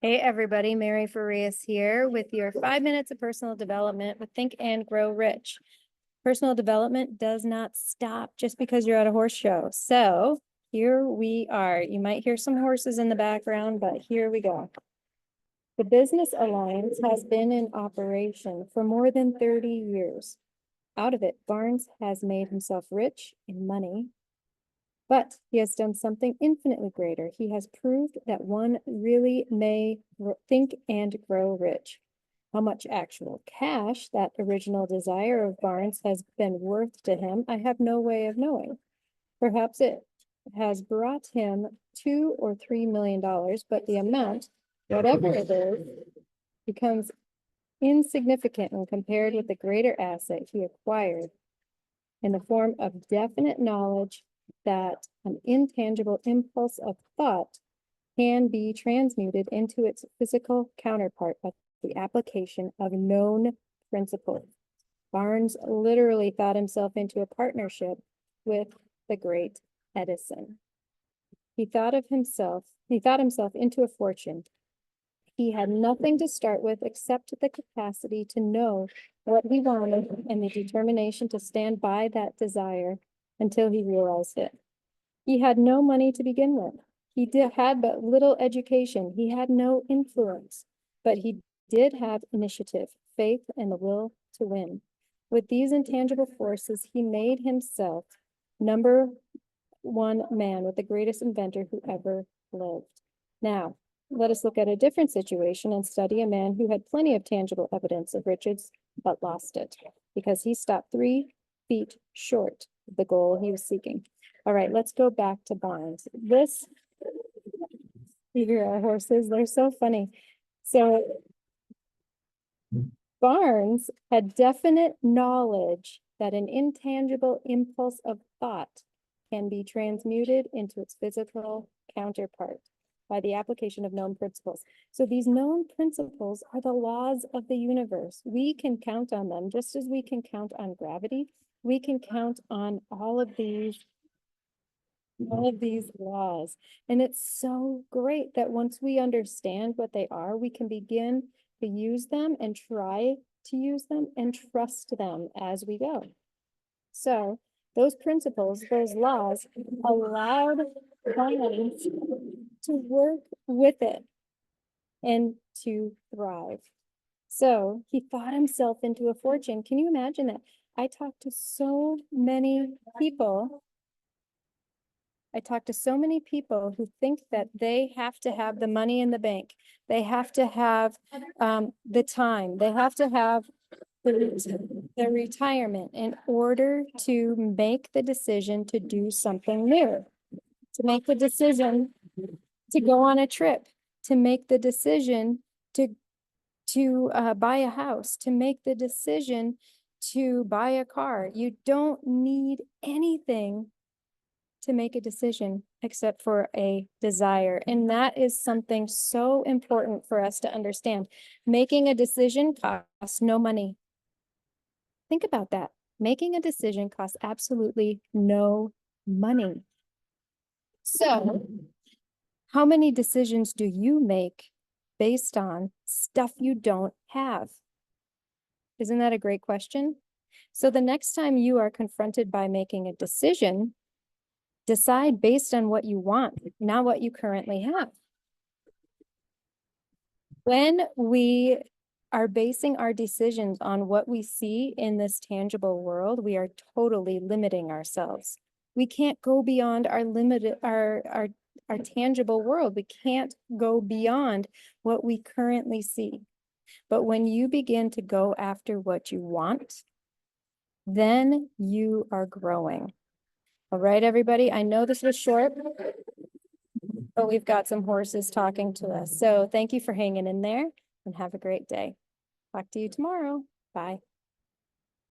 Hey everybody, Mary Farias here with your 5 minutes of personal development with Think and Grow Rich. Personal development does not stop just because you're at a horse show. So here we are. You might hear some horses in the background, but here we go. The Business Alliance has been in operation for more than 30 years. Out of it, Barnes has made himself rich in money, but he has done something infinitely greater. He has proved that one really may think and grow rich. How much actual cash that original desire of Barnes has been worth to him, I have no way of knowing. Perhaps it has brought him $2 or $3 million, but the amount, whatever it is, becomes insignificant when compared with the greater asset he acquired in the form of definite knowledge that an intangible impulse of thought can be transmuted into its physical counterpart by the application of known principles. Barnes literally thought himself into a partnership with the great Edison. He thought himself into a fortune. He had nothing to start with except the capacity to know what he wanted and the determination to stand by that desire until he realized it. He had no money to begin with. He had but little education. He had no influence, but he did have initiative, faith, and the will to win. With these intangible forces, he made himself number one man with the greatest inventor who ever lived. Now, let us look at a different situation and study a man who had plenty of tangible evidence of riches, but lost it because he stopped 3 feet short of the goal he was seeking. All right, let's go back to Barnes. You hear our horses, they're so funny. So Barnes had definite knowledge that an intangible impulse of thought can be transmuted into its physical counterpart by the application of known principles. So these known principles are the laws of the universe. We can count on them just as we can count on gravity. We can count on all of these laws. And it's so great that once we understand what they are, we can begin to use them and try to use them and trust them as we go. So those principles, those laws allowed Barnes to work with it and to thrive. So he thought himself into a fortune. Can you imagine that? I talked to so many people who think that they have to have the money in the bank. They have to have the time. They have to have the retirement in order to make the decision to do something new, to make the decision to go on a trip, to make the decision to buy a house, to make the decision to buy a car. You don't need anything to make a decision except for a desire. And that is something so important for us to understand. Making a decision costs no money. Think about that. Making a decision costs absolutely no money. So, how many decisions do you make based on stuff you don't have? Isn't that a great question? So the next time you are confronted by making a decision, decide based on what you want, not what you currently have. When we are basing our decisions on what we see in this tangible world, we are totally limiting ourselves. We can't go beyond our tangible world. We can't go beyond what we currently see. But when you begin to go after what you want, then you are growing. All right, everybody, I know this was short, but we've got some horses talking to us. So thank you for hanging in there and have a great day. Talk to you tomorrow. Bye.